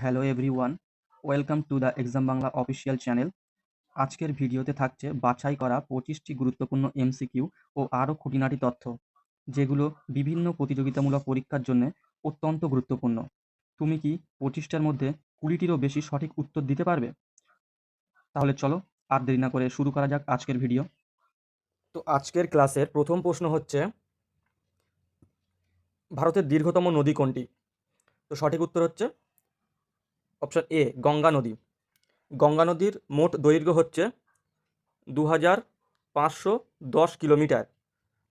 Hello everyone, welcome to the exam Bangla official channel. আজকের ভিডিওতে থাকছে বাছাই করা 25টি গুরুত্বপূর্ণ এমসিকিউ ও আরও খুঁটিনাটি তথ্য, যেগুলো বিভিন্ন প্রতিযোগিতামূলক পরীক্ষার জন্য অত্যন্ত গুরুত্বপূর্ণ। তুমি কি 25টার মধ্যে 20টিরও বেশি সঠিক উত্তর দিতে পারবে? তাহলে চলো আর দেরি না করে শুরু করা যাক আজকের ভিডিও। তো আজকের ক্লাসের প্রথম প্রশ্ন হচ্ছে, ভারতের দীর্ঘতম নদী কোনটি? তো সঠিক উত্তর হচ্ছে অপশন এ, গঙ্গা নদী। গঙ্গা নদীর মোট দৈর্ঘ্য হচ্ছে 2510 কিলোমিটার,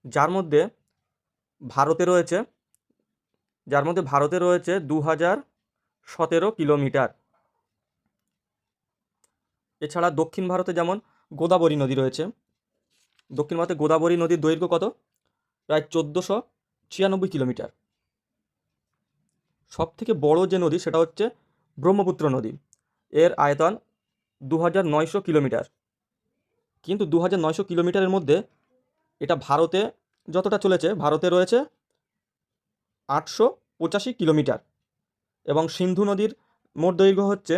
যার মধ্যে ভারতে রয়েছে ভারতে রয়েছে 2017 কিলোমিটার। এছাড়া দক্ষিণ ভারতে যেমন গোদাবরী নদী রয়েছে, দক্ষিণ ভারতে গোদাবরী নদীর দৈর্ঘ্য কত? প্রায় 1496 কিলোমিটার। সব থেকে বড় যে নদী সেটা হচ্ছে ব্রহ্মপুত্র নদী, এর আয়তন 2900 কিলোমিটার। কিন্তু 2900 কিলোমিটারের মধ্যে এটা ভারতে যতটা চলেছে, ভারতে রয়েছে 885 কিলোমিটার, এবং সিন্ধু নদীর মোট দৈর্ঘ্য হচ্ছে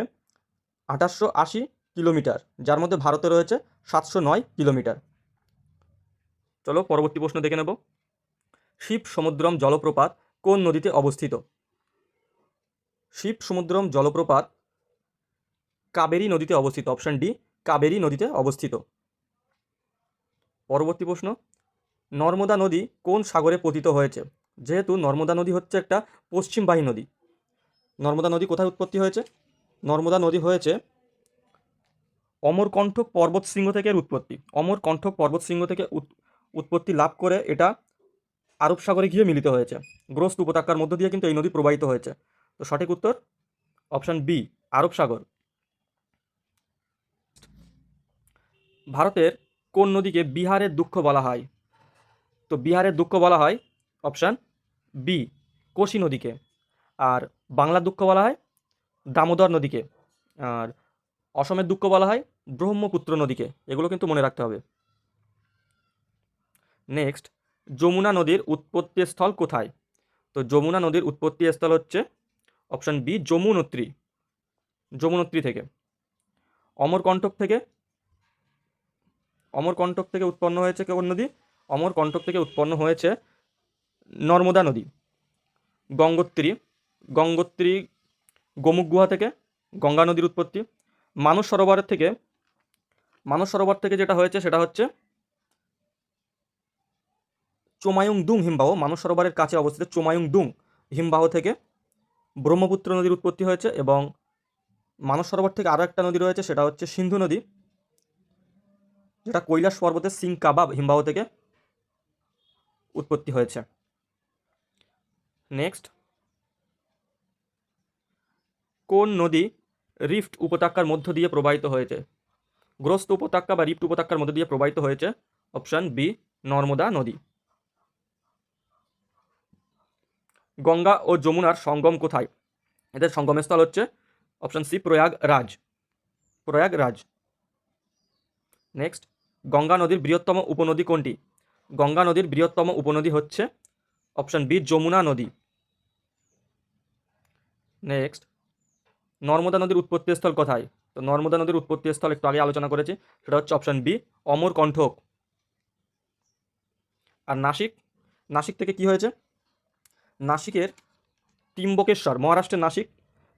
2880 কিলোমিটার, যার মধ্যে ভারতে রয়েছে 709 কিলোমিটার। চলো পরবর্তী প্রশ্ন দেখে নেব। শিব সমুদ্রম জলপ্রপাত কোন নদীতে অবস্থিত? শিব সমুদ্রম জলপ্রপাত কাবেরী নদীতে অবস্থিত। অপশন ডি, কাবেরী নদীতে অবস্থিত। পরবর্তী প্রশ্ন, নর্মদা নদী কোন সাগরে পতিত হয়েছে? যেহেতু নর্মদা নদী হচ্ছে একটা পশ্চিমবাহী নদী, নর্মদা নদী কোথায় উৎপত্তি হয়েছে? নর্মদা নদী হয়েছে অমরকণ্টক পর্বতশৃঙ্গ থেকে এর উৎপত্তি। অমরকণ্টক পর্বতশৃঙ্গ থেকে উৎপত্তি লাভ করে এটা আরব সাগরে গিয়ে মিলিত হয়েছে। গ্রস্ত উপত্যকার মধ্য দিয়ে কিন্তু এই নদী প্রবাহিত হয়েছে। তো সঠিক উত্তর অপশন বি, আরব সাগর। ভারতের কোন নদীকে বিহারের দুঃখ বলা হয়? তো বিহারের দুঃখ বলা হয় অপশন বি, কোশি নদীকে। আর বাংলার দুঃখ বলা হয় দামোদর নদীকে। আর অসমের দুঃখ বলা হয় ব্রহ্মপুত্র নদীকে। এগুলো কিন্তু মনে রাখতে হবে। নেক্সট, যমুনা নদীর উৎপত্তি স্থল কোথায়? তো যমুনা নদীর উৎপত্তি স্থল হচ্ছে অপশন বি, যমুনোত্রী। যমুনোত্রী থেকে। অমরকণ্টক থেকে অমরকণ্টক থেকে উৎপন্ন হয়েছে কোন নদী? অমরকণ্টক থেকে উৎপন্ন হয়েছে নর্মদা নদী। গঙ্গোত্রী, গঙ্গোত্রী গোমুখ গুহা থেকে গঙ্গা নদীর উৎপত্তি। মানস সরোবর থেকে যেটা হয়েছে সেটা হচ্ছে চোমায়ুংদুং হিমবাহ। মানস সরোবরের কাছে অবস্থিত চোমায়ুংদুং হিমবাহ থেকে ব্রহ্মপুত্র নদীর উৎপত্তি হয়েছে। এবং মানস সরোবর থেকে আরও একটা নদী রয়েছে, সেটা হচ্ছে সিন্ধু নদী, যেটা কৈলাস পর্বতের সিংকাবাব হিমবাহ থেকে উৎপত্তি হয়েছে। নেক্সট, কোন নদী রিফট উপত্যকার মধ্য দিয়ে প্রবাহিত হয়েছে? গ্রস্ত উপত্যকা বা রিফট উপত্যকার মধ্য দিয়ে প্রবাহিত হয়েছে অপশন বি, নর্মদা নদী। গঙ্গা ও যমুনার সঙ্গম কোথায়? এদের সঙ্গমস্থল হচ্ছে option C, Prayagraj. Next, Ganga নদীর বৃহত্তম উপনদী কোনটি? গঙ্গা নদীর বৃহত্তম উপনদী হচ্ছে অপশন বি, যমুনা নদী। নেক্সট, নর্মদা নদীর উৎপত্তি স্থল কোথায়? তো নর্মদা নদীর উৎপত্তি স্থল একটু আগে আলোচনা করেছি, সেটা হচ্ছে অপশন বি, অমরকণ্টক। আর নাসিক থেকে কি হয়েছে? নাসিকের ত্রিম্বকেশ্বর, মহারাষ্ট্রের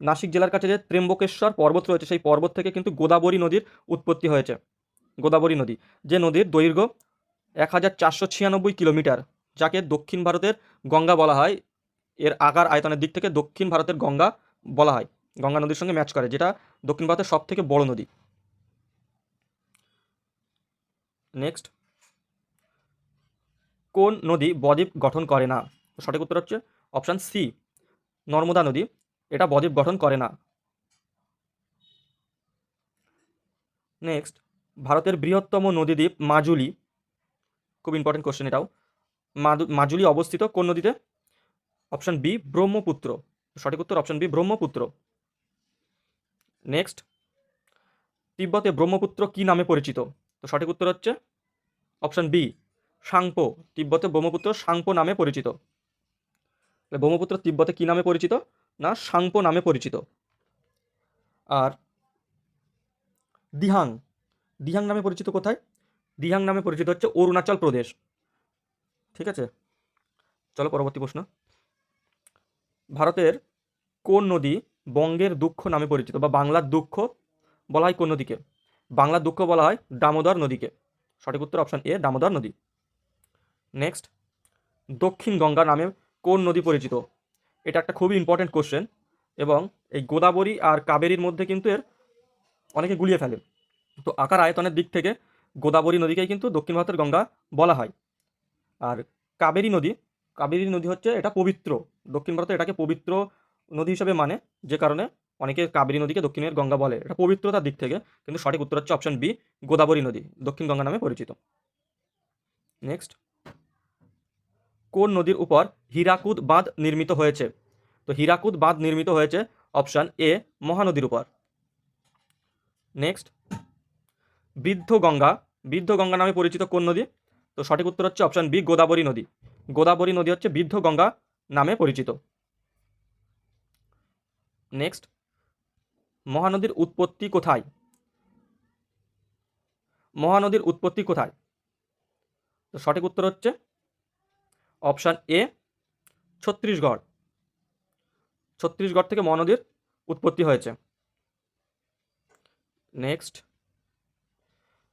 নাসিক জেলার কাছে যে ত্র্যম্বকেশ্বর পর্বত রয়েছে, সেই পর্বত থেকে কিন্তু গোদাবরী নদীর উৎপত্তি হয়েছে। গোদাবরী নদী, যে নদীর দৈর্ঘ্য 1496 কিলোমিটার, যাকে দক্ষিণ ভারতের গঙ্গা বলা হয়। এর আকার আয়তনের দিক থেকে দক্ষিণ ভারতের গঙ্গা বলা হয়, গঙ্গা নদীর সঙ্গে ম্যাচ করে, যেটা দক্ষিণ ভারতের সব থেকে বড় নদী। নেক্সট, কোন নদী বদ্বীপ গঠন করে না? সঠিক উত্তর হচ্ছে অপশান সি, নর্মদা নদী। এটা বদ্বীপ গঠন করে না। নেক্সট, ভারতের বৃহত্তম নদীদ্বীপ মাজুলি, খুব ইম্পর্টেন্ট কোশ্চেন এটাও। মাজুলি অবস্থিত কোন নদীতে? Option B, Brahmaputra. সঠিক উত্তর অপশন বি, ব্রহ্মপুত্র। নেক্সট, তিব্বতে ব্রহ্মপুত্র কি নামে পরিচিত? তো সঠিক উত্তর হচ্ছে অপশন বি, সাংপো। তিব্বতে ব্রহ্মপুত্র সাংপো নামে পরিচিত। ব্রহ্মপুত্র তিব্বতে কি নামে পরিচিত? না, সাংপো নামে পরিচিত। আর দিহাং, দিহাং নামে পরিচিত কোথায়? দিহাং নামে পরিচিত হচ্ছে অরুণাচল প্রদেশ। ঠিক আছে, চলো পরবর্তী প্রশ্ন। ভারতের কোন নদী বঙ্গের দুঃখ নামে পরিচিত, বা বাংলার দুঃখ বলা হয় কোন নদীকে? বাংলার দুঃখ বলা হয় দামোদর নদীকে। সঠিক উত্তর অপশন এ, দামোদর নদী। নেক্সট, দক্ষিণ গঙ্গা নামে কোন নদী পরিচিত? এটা একটা খুবই ইম্পর্টেন্ট কোশ্চেন, এবং এই গোদাবরী আর কাবেরীর মধ্যে কিন্তু এর অনেকে গুলিয়ে ফেলে। তো আকার আয়তনের দিক থেকে গোদাবরী নদীকেই কিন্তু দক্ষিণ ভারতের গঙ্গা বলা হয়। আর কাবেরী নদী, কাবেরী নদী হচ্ছে এটা পবিত্র, দক্ষিণ ভারতে এটাকে পবিত্র নদী হিসেবে মানে, যে কারণে অনেকে কাবেরী নদীকে দক্ষিণের গঙ্গা বলে, এটা পবিত্রতার দিক থেকে। কিন্তু সঠিক উত্তর হচ্ছে অপশন বি, গোদাবরী নদী দক্ষিণ গঙ্গা নামে পরিচিত। নেক্সট, কোন নদীর উপর হীরাকুদ বাঁধ নির্মিত হয়েছে? তো হীরাকুদ বাঁধ নির্মিত হয়েছে অপশন এ, মহানদীর উপর। নেক্সট, বৃদ্ধ গঙ্গা, বৃদ্ধ গঙ্গা নামে পরিচিত কোন নদী? তো সঠিক উত্তর হচ্ছে অপশন বি, গোদাবরী নদী। গোদাবরী নদী হচ্ছে বৃদ্ধ গঙ্গা নামে পরিচিত। নেক্সট, মহানদীর উৎপত্তি কোথায়? মহানদীর উৎপত্তি কোথায়? তো সঠিক উত্তর হচ্ছে অপশন এ, ছত্তিশগড়। ছত্তিশগড় থেকে মহানদীর উৎপত্তি হয়েছে। নেক্সট,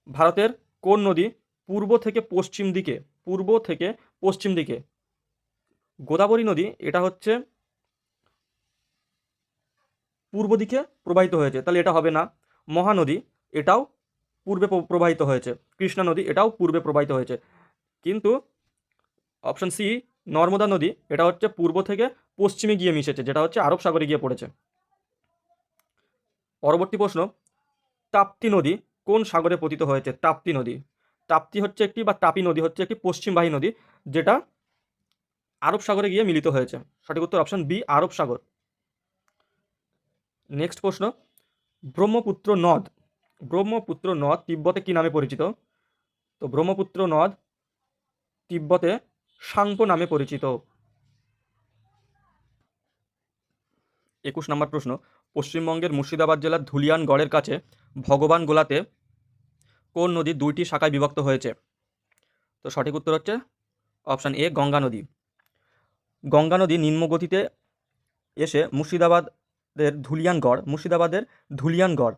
ভারতের কোন নদী পূর্ব থেকে পশ্চিম দিকে, পূর্ব থেকে পশ্চিম দিকে? গোদাবরী নদী এটা হচ্ছে পূর্ব দিকে প্রবাহিত হয়েছে, তাহলে এটা হবে না। মহানদী এটাও পূর্বে প্রবাহিত হয়েছে। কৃষ্ণা নদী এটাও পূর্বে প্রবাহিত হয়েছে। কিন্তু অপশন সি, নর্মদা নদী এটা হচ্ছে পূর্ব থেকে পশ্চিমে গিয়ে মিশেছে, যেটা হচ্ছে আরব সাগরে গিয়ে পড়েছে। পরবর্তী প্রশ্ন, তাপ্তি নদী কোন সাগরে পতিত হয়েছে? তাপ্তি নদী, তাপ্তি হচ্ছে একটি, বা তাপি নদী হচ্ছে একটি পশ্চিমবাহী নদী, যেটা আরব সাগরে গিয়ে মিলিত হয়েছে। সঠিক উত্তর অপশন বি, আরব সাগর। নেক্সট প্রশ্ন, ব্রহ্মপুত্র নদ, ব্রহ্মপুত্র নদ তিব্বতে কি নামে পরিচিত? তো ব্রহ্মপুত্র নদ তিব্বতে সাংপো নামে পরিচিত। 21 নম্বর প্রশ্ন, পশ্চিমবঙ্গের মুর্শিদাবাদ জেলার ধুলিয়ানগড়ের কাছে ভগবান গোলাতে কোন নদী দুইটি শাখায় বিভক্ত হয়েছে? তো সঠিক উত্তর হচ্ছে অপশান এ, গঙ্গা নদী। গঙ্গা নদী নিম্নগতিতে এসে মুর্শিদাবাদের ধুলিয়ানগড়,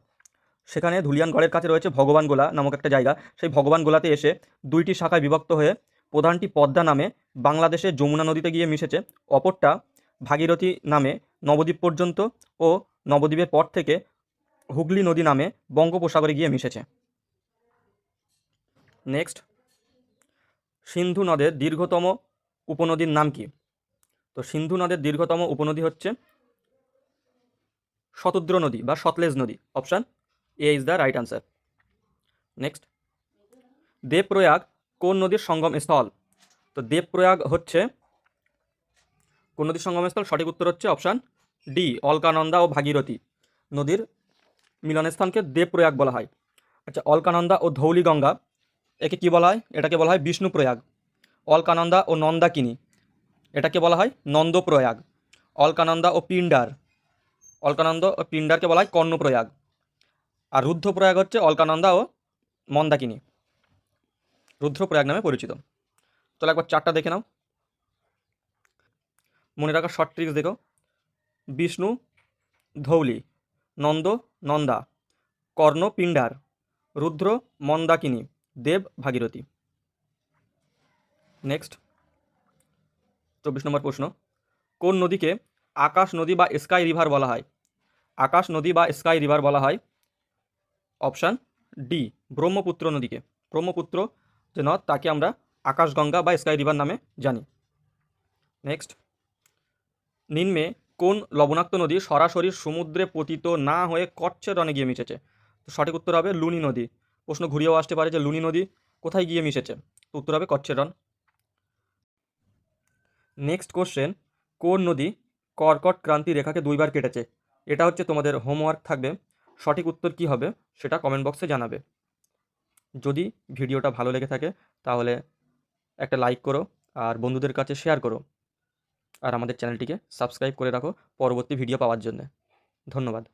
সেখানে ধুলিয়ানগড়ের কাছে রয়েছে ভগবান গোলা নামক একটা জায়গা। সেই ভগবান গোলাতে এসে দুইটি শাখায় বিভক্ত হয়ে প্রধানটি পদ্মা নামে বাংলাদেশের যমুনা নদীতে গিয়ে মিশেছে, অপরটা ভাগীরথী নামে নবদ্বীপ পর্যন্ত, ও নবদ্বীপের পর থেকে হুগলি নদী নামে বঙ্গোপসাগরে গিয়ে মিশেছে। নেক্সট, সিন্ধু নদের দীর্ঘতম উপনদীর নাম কি? তো সিন্ধু নদের দীর্ঘতম উপনদী হচ্ছে শতদ্র নদী বা সতলেজ নদী। Option A is the right answer. Next, Devprayag কোন নদীর সঙ্গম স্থল? তো দেবপ্রয়াগ হচ্ছে কোন নদীর সঙ্গমস্থল? সঠিক উত্তর হচ্ছে অপশান ডি, অলকানন্দা ও ভাগীরথী নদীর মিলনস্থানকে দেবপ্রয়াগ বলা হয়। আচ্ছা, অলকানন্দা ও ধৌলিগঙ্গা একে কি বলা হয়? এটাকে বলা হয় বিষ্ণুপ্রয়াগ। অলকানন্দা ও নন্দাকিনী এটাকে বলা হয় নন্দপ্রয়াগ। অলকানন্দা ও পিণ্ডারকে বলা হয় কর্ণপ্রয়াগ। আর রুদ্রপ্রয়াগ হচ্ছে অলকানন্দা ও মন্দাকিনী, রুদ্রপ্রয়াগ নামে পরিচিত। তাহলে একবার চারটা দেখে নাও, মনে রাখার শর্ট ট্রিক্স দেখো। বিষ্ণু ধৌলি, নন্দ নন্দা, কর্ণ পিণ্ডার, রুদ্র মন্দাকিনী, দেব ভাগীরথী। নেক্সট, 24 নম্বর প্রশ্ন, কোন নদীকে আকাশ নদী বা স্কাই রিভার বলা হয়? আকাশ নদী বা স্কাই রিভার বলা হয় অপশান ডি, ব্রহ্মপুত্র নদীকে। ব্রহ্মপুত্র যে নদ তাকে আমরা আকাশগঙ্গা বা স্কাই রিভার নামে জানি। নেক্সট, নিম্নে কোন লবণাক্ত নদী সরাসরি সমুদ্রে পতিত না হয়ে কচ্ছের রণে গিয়ে মিশেছে? তো সঠিক উত্তর হবে লুনি নদী। প্রশ্ন ঘুরিয়েও আসতে পারে যে লুনি নদী কোথায় গিয়ে মিশেছে, তো উত্তর হবে কচ্ছের রণ। নেক্সট কোশ্চেন, কোন নদী কর্কট ক্রান্তি রেখাকে দুইবার কেটেছে? এটা হচ্ছে তোমাদের হোমওয়ার্ক থাকবে। সঠিক উত্তর কি হবে সেটা কমেন্ট বক্সে জানাবে। যদি ভিডিওটা ভালো লেগে থাকে তাহলে একটা লাইক করো, আর বন্ধুদের কাছে শেয়ার করো, আর আমাদের চ্যানেলটিকে সাবস্ক্রাইব করে রাখো পরবর্তী ভিডিও পাওয়ার জন্য। ধন্যবাদ।